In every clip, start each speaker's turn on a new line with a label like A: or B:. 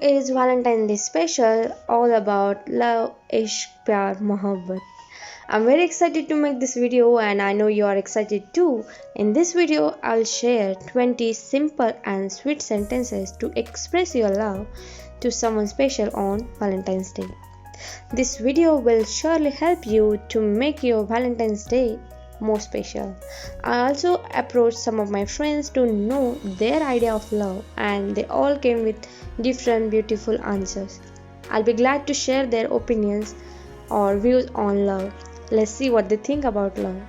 A: is Valentine's Day special, all about love, ishq, pyar, mohabbat. I'm very excited to make this video and I know you are excited too. In this video, I'll share 20 simple and sweet sentences to express your love to someone special on Valentine's Day. This video will surely help you to make your Valentine's Day more special. I also approached some of my friends to know their idea of love, and they all came with different beautiful answers. I'll be glad to share their opinions or views on love. Let's see what they think about love.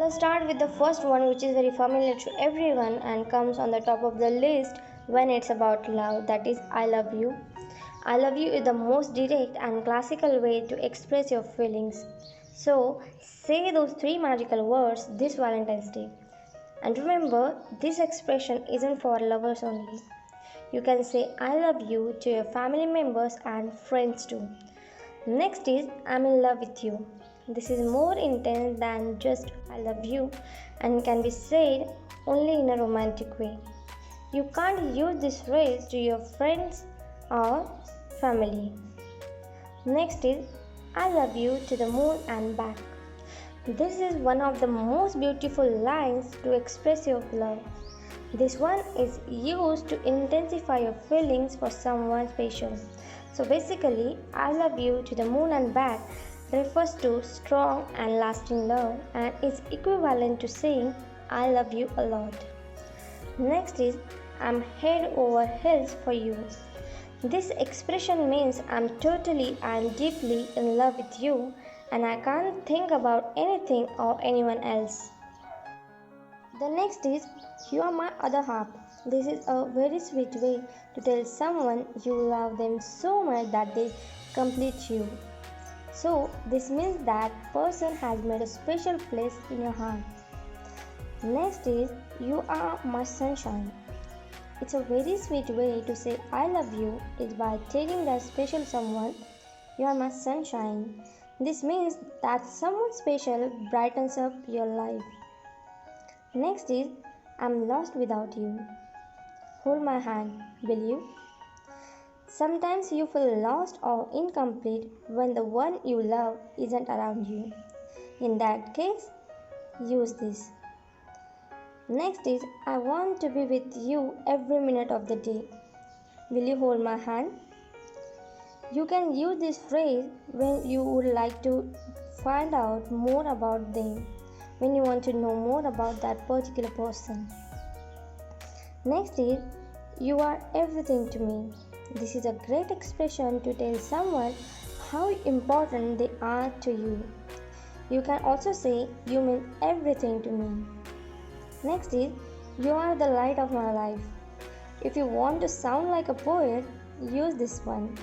A: Let's start with the first one, which is very familiar to everyone and comes on the top of the list when it's about love. That is, I love you. I love you is the most direct and classical way to express your feelings. So, say those three magical words this Valentine's Day. And remember, this expression isn't for lovers only. You can say I love you to your family members and friends too. Next is I'm in love with you. This is more intense than just I love you and can be said only in a romantic way. You can't use this phrase to your friends or family. Next is I love you to the moon and back. This is one of the most beautiful lines to express your love. This one is used to intensify your feelings for someone special. So basically, I love you to the moon and back refers to strong and lasting love and is equivalent to saying I love you a lot. Next is I'm head over heels for you. This expression means I'm totally and deeply in love with you and I can't think about anything or anyone else. The next is you are my other half. This is a very sweet way to tell someone you love them so much that they complete you. So, this means that person has made a special place in your heart. Next is you are my sunshine. It's a very sweet way to say I love you is by telling that special someone you are my sunshine. This means that someone special brightens up your life. Next is I'm lost without you. Hold my hand, will you? Sometimes you feel lost or incomplete when the one you love isn't around you. In that case, use this. Next is I want to be with you every minute of the day. Will you hold my hand? You can use this phrase when you would like to find out more about them, when you want to know more about that particular person. Next is you are everything to me. This is a great expression to tell someone how important they are to you. You can also say you mean everything to me. Next is you are the light of my life. If you want to sound like a poet, use this one.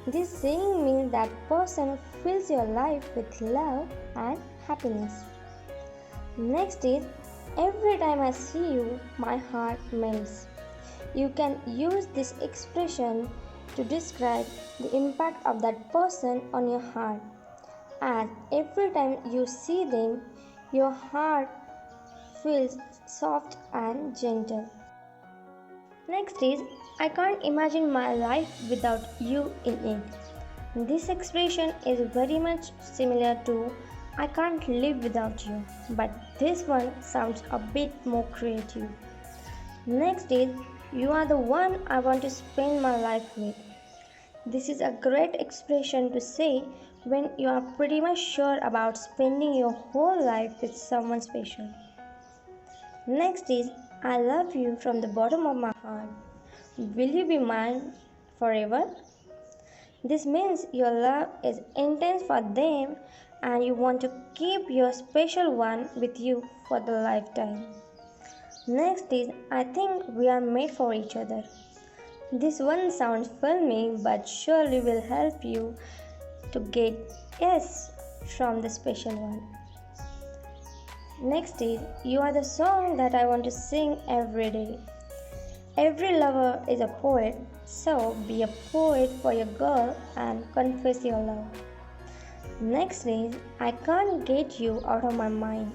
A: This saying means that person fills your life with love and happiness. Next is every time I see you, my heart melts. You can use this expression to describe the impact of that person on your heart. And every time you see them, your heart feels soft and gentle. Next is I can't imagine my life without you in it. This expression is very much similar to I can't live without you, but this one sounds a bit more creative. Next is you are the one I want to spend my life with. This is a great expression to say when you are pretty much sure about spending your whole life with someone special. Next is I love you from the bottom of my heart. Will you be mine forever? This means your love is intense for them and you want to keep your special one with you for the lifetime. Next is I think we are made for each other. This one sounds filmy but surely will help you to get yes from the special one. Next is you are the song that I want to sing every day. Every lover is a poet, so be a poet for your girl and confess your love. Next is I can't get you out of my mind.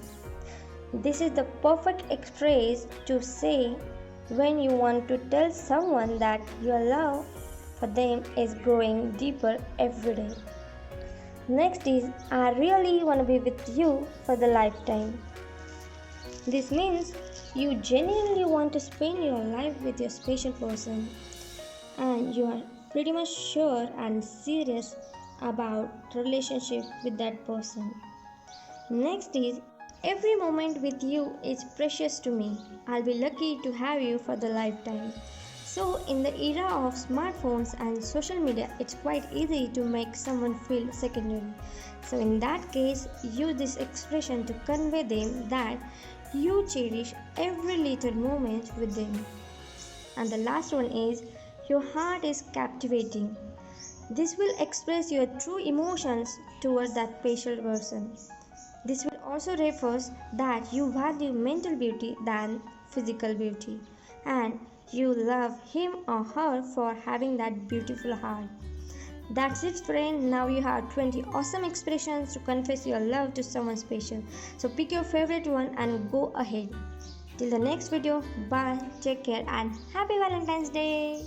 A: This is the perfect express to say when you want to tell someone that your love for them is growing deeper every day. Next is I really want to be with you for the lifetime. This means you genuinely want to spend your life with your special person and you are pretty much sure and serious about relationship with that person. Next is every moment with you is precious to me. I'll be lucky to have you for the lifetime. So in the era of smartphones and social media, it's quite easy to make someone feel secondary. So in that case, use this expression to convey them that you cherish every little moment with them. And the last one is your heart is captivating. This will express your true emotions towards that special person. This will also refers that you value mental beauty than physical beauty and you love him or her for having that beautiful heart. That's it, friend. Now you have 20 awesome expressions to confess your love to someone special. So pick your favorite one and go ahead. Till the next video, bye, take care, and happy Valentine's Day!